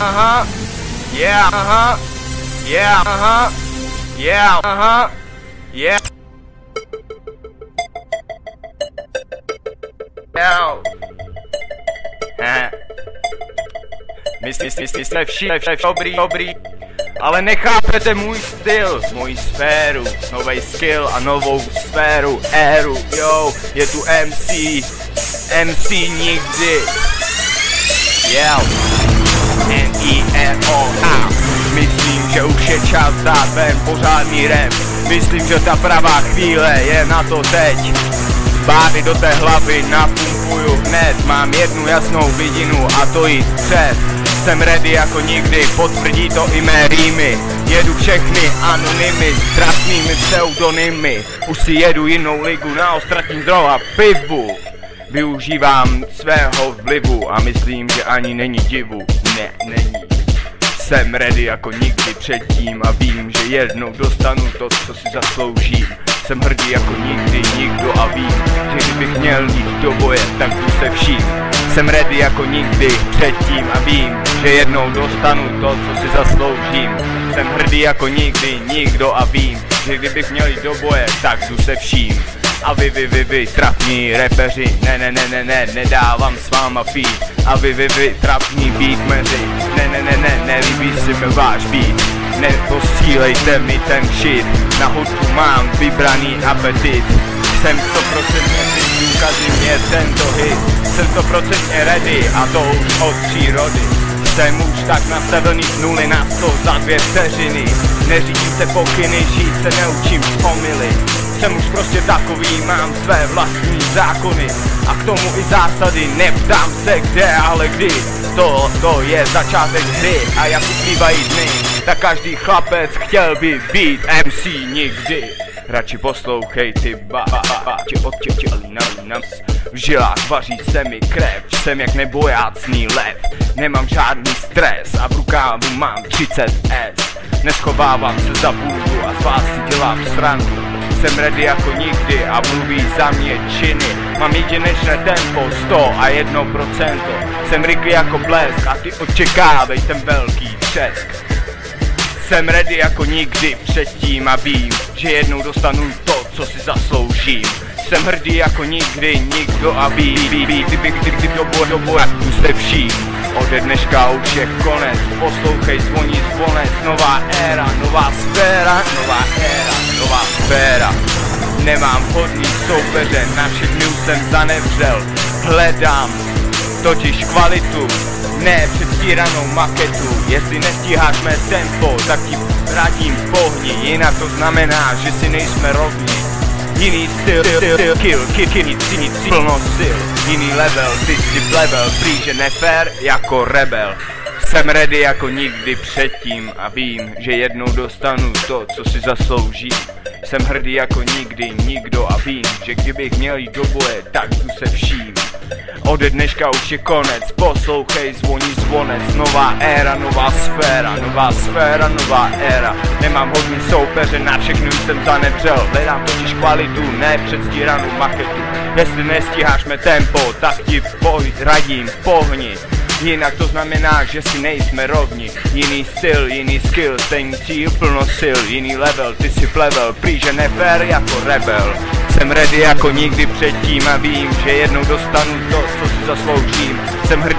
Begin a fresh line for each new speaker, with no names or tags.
aha, yeah, aha, yeah, aha, yeah, aha, yeah. Myslíte všichni dobrý, ale nechápete můj styl, moji sféru, novej skill a novou sféru, éru, yo, je tu MC nikdy, yeah, N-I-R-O, myslím, že už je čas dát ven pořádný rap, myslím, že ta pravá chvíle je na to teď. Bády do té hlavy napumpuju hned, mám jednu jasnou vidinu a to jít před. Jsem ready jako nikdy, potvrdí to i mé rýmy. Jedu všechny anonymy s trapnými pseudonymy. Už si jedu jinou ligu, na ostatní drog a pivu. Využívám svého vlivu a myslím, že ani není divu. Ne, není. Jsem ready jako nikdy předtím a vím, že jednou dostanu to, co si zasloužím. Jsem hrdý jako nikdy nikdo a vím, že kdybych měl jít do boje, tak jdu se vším. Jsem ready jako nikdy předtím a vím, že jednou dostanu to, co si zasloužím. Jsem hrdý jako nikdy nikdo a vím, že kdybych měl jít do boje, tak jdu se vším. A vy, trapní repeři, ne, nedávám s váma feed. A vy, trapní beatmeři, ne, nelíbí si mi váš beat. Neposílejte mi ten shit, na hudbu mám vybraný apetit. Jsem 100% ready, důkazy mě tento hit. Jsem 100% ready a to už od přírody. Jsem už tak nastavený z 0 na 100 za 2 vteřiny. Neřídím se pokyny, žít se neučím z omily. Jsem už prostě takový, mám své vlastní zákony a k tomu i zásady, neptám se kde, ale kdy. To je začátek hry a jak uplývají dny, tak každý chlapec chtěl by být MC nikdy. Radši poslouchej ty ti odtětělí na v žilách vaří se mi krev, jsem jak nebojácný lev. Nemám žádný stres a v rukávu mám 30S. Neschovávám se za bůdu a z vás si dělám srandu. Jsem ready jako nikdy a mluví za mě činy. Mám jedinečné tempo, 100 a 1%. Jsem rychlý jako blesk a ty očekávej ten velký třesk. Jsem ready jako nikdy předtím a vím, že jednou dostanu to, co si zasloužím. Jsem hrdý jako nikdy nikdo a ví, kdyby do boje se vším. Ode dneška už je konec, poslouchej, zvoní zvonec. Nová éra, nová sféra, nová éra, nová sféra. Nemám vhodný soupeře, na všechny už jsem zanevřel. Hledám totiž kvalitu, ne předstíranou maketu. Jestli nestíháš mé tempo, tak ti radím pohni. Jinak to znamená, že si nejsme rovni. Jiný styl, kill, plno styl. Jiný level, discip level, prý že nefér jako rebel. Jsem ready jako nikdy předtím a vím, že jednou dostanu to, co si zasloužím. Jsem hrdý jako nikdy nikdo a vím, že kdybych měl jít do boje, tak jdu se vším. Ode dneška už je konec, poslouchej, zvoní zvonec. Nová éra, nová sféra, nová sféra, nová éra. Nemám hodný soupeře, na všechny už jsem zanevřel. Hledám totiž kvalitu, ne předstíranou maketu. Jestli nestíháš mé tempo, tak ti radím, pohni. Jinak to znamená, že si nejsme rovni. Jiný styl, jiný skill, stejný cíl, plno sil. Jiný level, ty si plevel, prý že nefér jako rebel. Jsem ready jako nikdy předtím a vím, že jednou dostanu to, co si zasloužím. Jsem hrdý